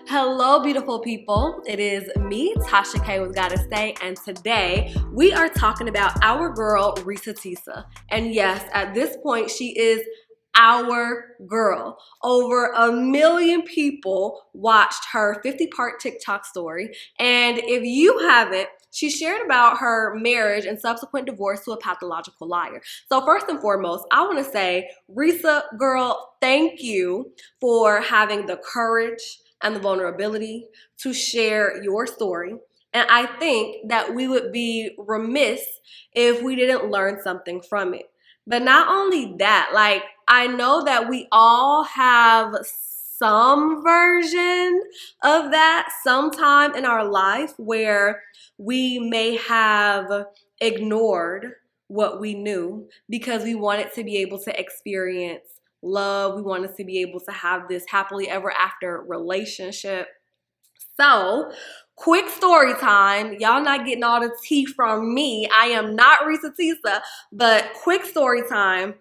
Hello, beautiful people. It is me, Tasha K with Gotta Stay, and today we are talking about our girl, Reesa Teesa. And yes, at this point, she is our girl. Over 1 million people watched her 50-part TikTok story. And if you haven't, she shared about her marriage and subsequent divorce to a pathological liar. So first and foremost, I want to say, Reesa, girl, thank you for having the courage and the vulnerability to share your story. And I think that we would be remiss if we didn't learn something from it. But not only that, like, I know that we all have some version of that sometime in our life where we may have ignored what we knew because we wanted to be able to experience love. We wanted to be able to have this happily ever after relationship. So, quick story time. Y'all not getting all the tea from me. I am not Reesa Teesa, but quick story time.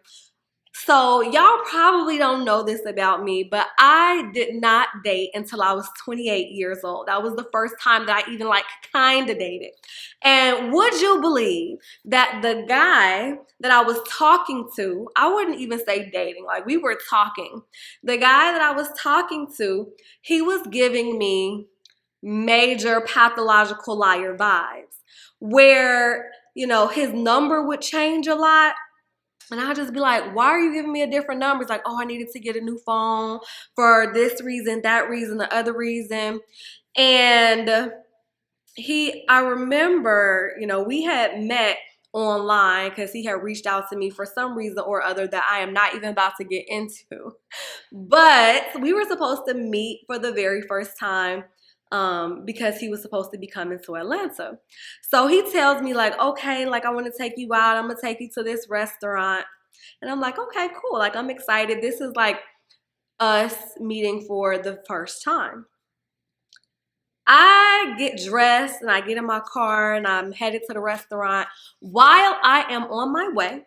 So, y'all probably don't know this about me, but I did not date until I was 28 years old. That was the first time that I even kind of dated. And would you believe that the guy that I was talking to, I wouldn't even say dating, like we were talking. The guy that I was talking to, he was giving me major pathological liar vibes where, his number would change a lot. And I'll just be like, why are you giving me a different number? It's like, oh, I needed to get a new phone for this reason, that reason, the other reason. And I remember, we had met online because he had reached out to me for some reason or other that I am not even about to get into. But we were supposed to meet for the very first time because he was supposed to be coming to Atlanta. So he tells me like, okay, like I want to take you out. I'm going to take you to this restaurant. And I'm like, okay, cool. Like I'm excited. This is like us meeting for the first time. I get dressed and I get in my car and I'm headed to the restaurant. While I am on my way,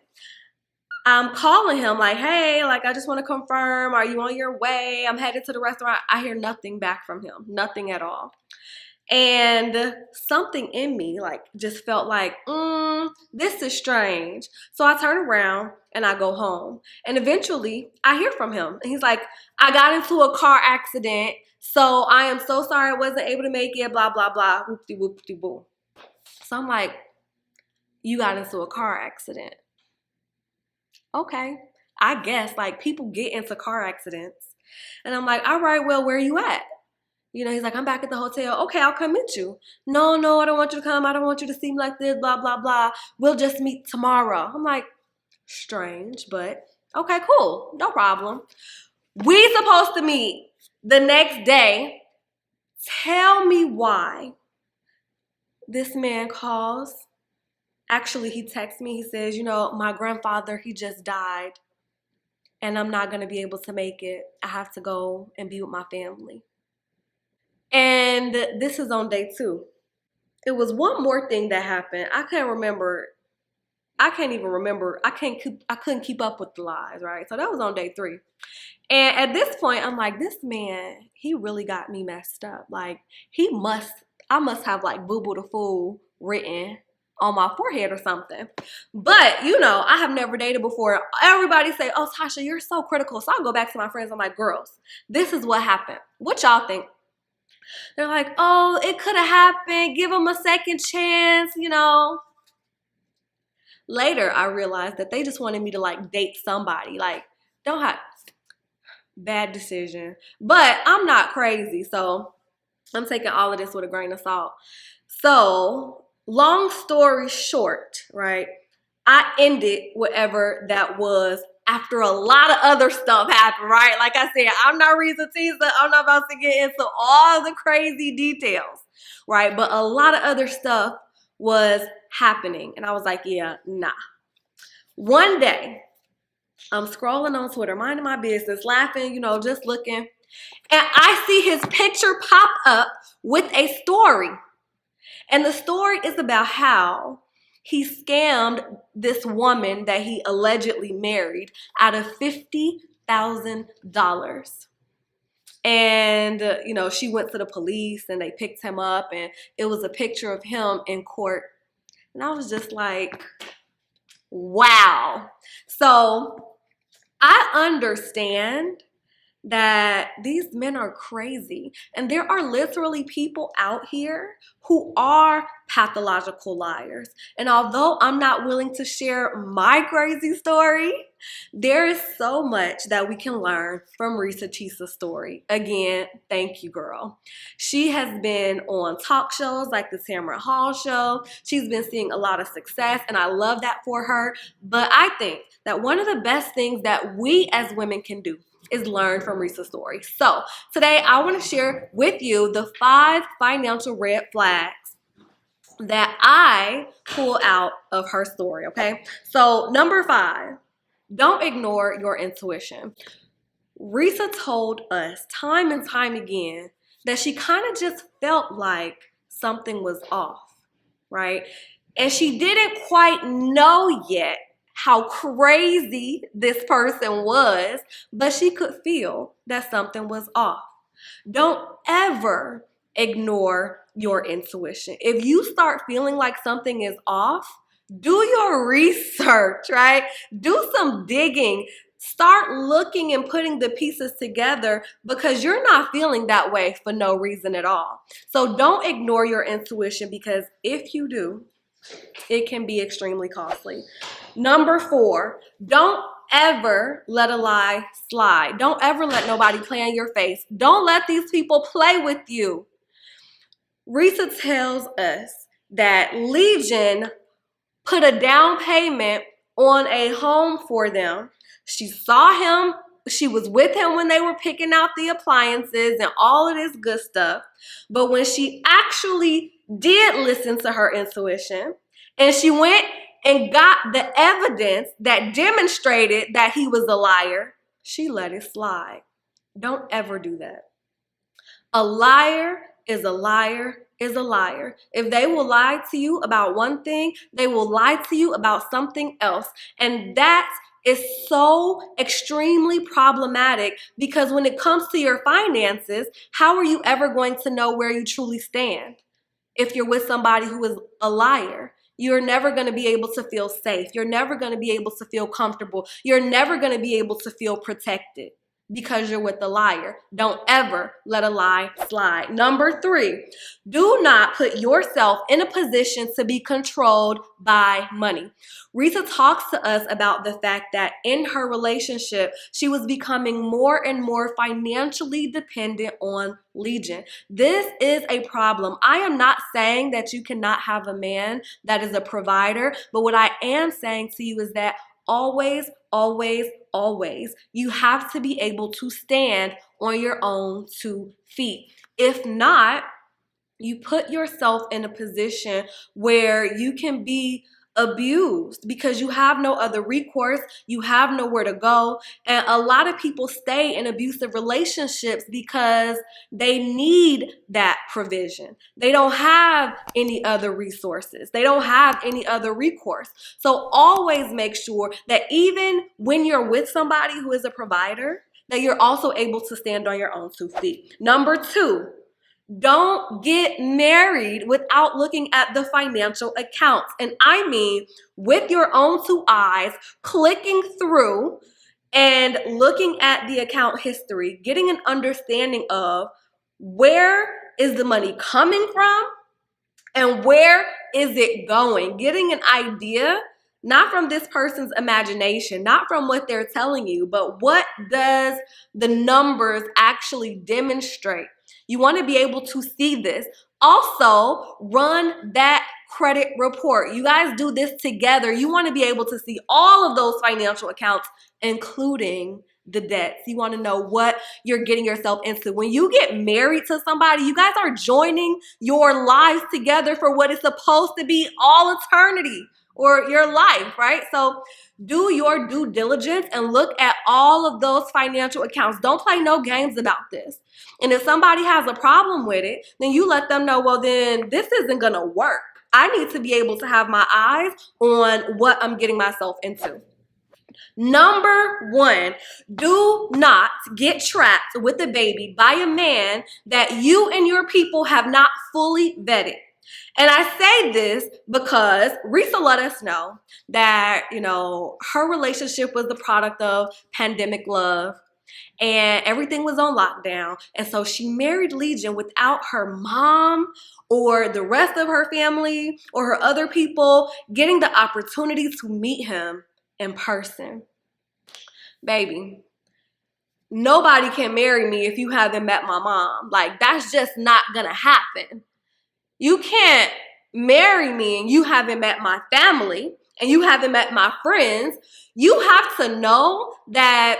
I'm calling him like, hey, like I just want to confirm, are you on your way? I'm headed to the restaurant. I hear nothing back from him, nothing at all. And something in me like just felt like, this is strange. So I turn around and I go home. And eventually I hear from him. And he's like, I got into a car accident. So I am so sorry I wasn't able to make it, blah, blah, blah, whoop-de, whoop-de, boo. So I'm like, you got into a car accident. Okay, I guess like people get into car accidents. And I'm like, all right, well, where are you at? He's like, I'm back at the hotel. Okay, I'll come meet you. No, I don't want you to come. I don't want you to seem like this, blah, blah, blah. We'll just meet tomorrow. I'm like, strange, but okay, cool. No problem. We supposed to meet the next day. Tell me why this man calls. Actually, he texts me. He says, my grandfather, he just died. And I'm not going to be able to make it. I have to go and be with my family. And this is on day 2. It was one more thing that happened. I can't remember. I can't even remember. I couldn't keep up with the lies, right? So that was on day 3. And at this point, I'm like, this man, he really got me messed up. Like, I must have like Boo Boo the Fool written on my forehead or something. But, I have never dated before. Everybody say, oh, Tasha, you're so critical. So I go back to my friends. I'm like, girls, this is what happened. What y'all think? They're like, oh, it could have happened. Give him a second chance, Later, I realized that they just wanted me to like date somebody. Like, don't have bad decision. But I'm not crazy, so I'm taking all of this with a grain of salt. So, long story short, right? I ended whatever that was after a lot of other stuff happened, right? Like I said, I'm not Reesa Teesa. I'm not about to get into all the crazy details, right? But a lot of other stuff was happening. And I was like, yeah, nah. One day, I'm scrolling on Twitter, minding my business, laughing, just looking. And I see his picture pop up with a story. And the story is about how he scammed this woman that he allegedly married out of $50,000. And, she went to the police and they picked him up, and it was a picture of him in court. And I was just like, wow. So I understand that these men are crazy. And there are literally people out here who are pathological liars. And although I'm not willing to share my crazy story, there is so much that we can learn from Reesa Teesa's story. Again, thank you, girl. She has been on talk shows like the Tamara Hall Show. She's been seeing a lot of success, and I love that for her. But I think that one of the best things that we as women can do is learn from Reesa's story. So today I want to share with you the 5 financial red flags that I pull out of her story, okay? So number 5, don't ignore your intuition. Reesa told us time and time again that she kind of just felt like something was off, right? And she didn't quite know yet how crazy this person was, but she could feel that something was off. Don't ever ignore your intuition. If you start feeling like something is off, do your research, right? Do some digging. Start looking and putting the pieces together, because you're not feeling that way for no reason at all. So don't ignore your intuition, because if you do, it can be extremely costly. Number 4, don't ever let a lie slide. Don't ever let nobody play in your face. Don't let these people play with you. Reesa tells us that Legion put a down payment on a home for them. She saw him. She was with him when they were picking out the appliances and all of this good stuff. But when she actually did listen to her intuition, and she went and got the evidence that demonstrated that he was a liar, she let it slide. Don't ever do that. A liar is a liar is a liar. If they will lie to you about one thing, they will lie to you about something else. And that is so extremely problematic, because when it comes to your finances, how are you ever going to know where you truly stand if you're with somebody who is a liar? You're never going to be able to feel safe. You're never going to be able to feel comfortable. You're never going to be able to feel protected, because you're with a liar. Don't ever let a lie slide. Number 3, do not put yourself in a position to be controlled by money. Reesa talks to us about the fact that in her relationship, she was becoming more and more financially dependent on Legion. This is a problem. I am not saying that you cannot have a man that is a provider, but what I am saying to you is that always, always, always, you have to be able to stand on your own 2 feet. If not, you put yourself in a position where you can be abused, because you have no other recourse, you have nowhere to go. And a lot of people stay in abusive relationships because they need that provision. They don't have any other resources. They don't have any other recourse. So always make sure that even when you're with somebody who is a provider, that you're also able to stand on your own 2 feet. Number 2, don't get married without looking at the financial accounts. And I mean, with your own 2 eyes, clicking through and looking at the account history, getting an understanding of where is the money coming from and where is it going? Getting an idea, not from this person's imagination, not from what they're telling you, but what does the numbers actually demonstrate? You want to be able to see this. Also, run that credit report. You guys do this together. You want to be able to see all of those financial accounts, including the debts. You want to know what you're getting yourself into. When you get married to somebody, you guys are joining your lives together for what is supposed to be all eternity, or your life, right? So do your due diligence and look at all of those financial accounts. Don't play no games about this. And if somebody has a problem with it, then you let them know, well, then this isn't going to work. I need to be able to have my eyes on what I'm getting myself into. Number one, do not get trapped with a baby by a man that you and your people have not fully vetted. And I say this because Reesa let us know that, her relationship was the product of pandemic love and everything was on lockdown. And so she married Legion without her mom or the rest of her family or her other people getting the opportunity to meet him in person. Baby, nobody can marry me if you haven't met my mom. Like, that's just not gonna happen. You can't marry me and you haven't met my family and you haven't met my friends. You have to know that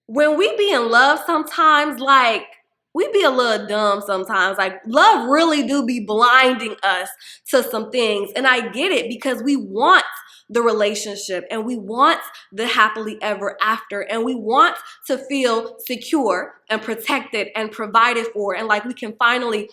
when we be in love sometimes, like, we be a little dumb sometimes. Like, love really do be blinding us to some things. And I get it because we want the relationship and we want the happily ever after and we want to feel secure and protected and provided for, and like we can finally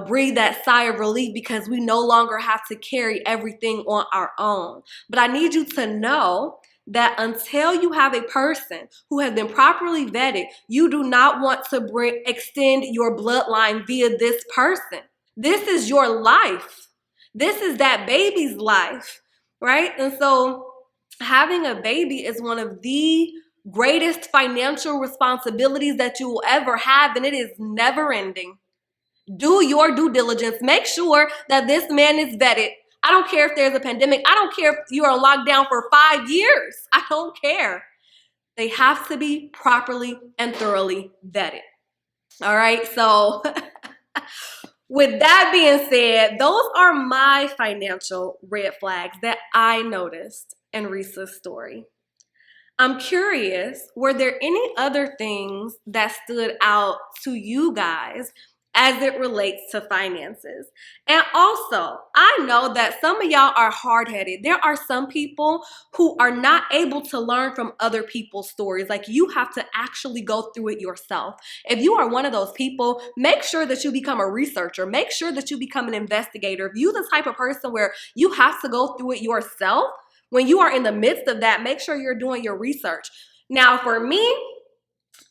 breathe that sigh of relief because we no longer have to carry everything on our own. But I need you to know that until you have a person who has been properly vetted, you do not want to extend your bloodline via this person. This is your life. This is that baby's life, right? And so having a baby is one of the greatest financial responsibilities that you will ever have, and it is never ending. Do your due diligence. Make sure that this man is vetted. I don't care if there's a pandemic. I don't care if you're on lockdown for 5 years. I don't care. They have to be properly and thoroughly vetted. All right, so with that being said, those are my financial red flags that I noticed in Reesa's story. I'm curious, were there any other things that stood out to you guys as it relates to finances? And also, I know that some of y'all are hard-headed. There are some people who are not able to learn from other people's stories. Like, you have to actually go through it yourself. If you are one of those people, make sure that you become a researcher. Make sure that you become an investigator. If you're the type of person where you have to go through it yourself, when you are in the midst of that, make sure you're doing your research. Now, for me,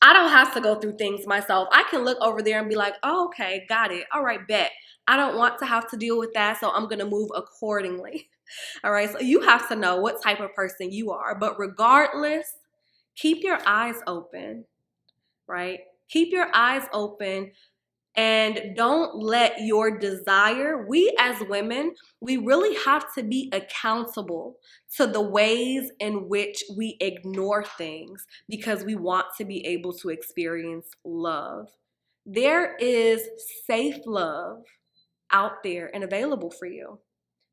I don't have to go through things myself. I can look over there and be like, oh, okay, got it. All right, bet. I don't want to have to deal with that, so I'm going to move accordingly. All right, so you have to know what type of person you are. But regardless, keep your eyes open, right? Keep your eyes open. And don't let your desire, we as women, we really have to be accountable to the ways in which we ignore things because we want to be able to experience love. There is safe love out there and available for you,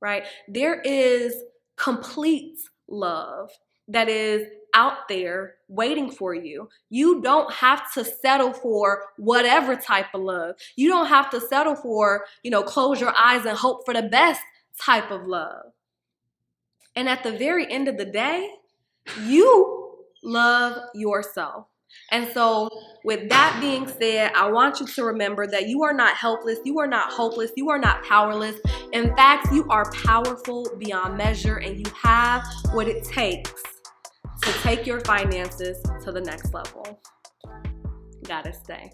right? There is complete love that is out there waiting for you. You don't have to settle for whatever type of love. You don't have to settle for, close your eyes and hope for the best type of love. And at the very end of the day, you love yourself. And so with that being said, I want you to remember that you are not helpless, you are not hopeless, you are not powerless. In fact, you are powerful beyond measure and you have what it takes to take your finances to the next level. Gotta stay.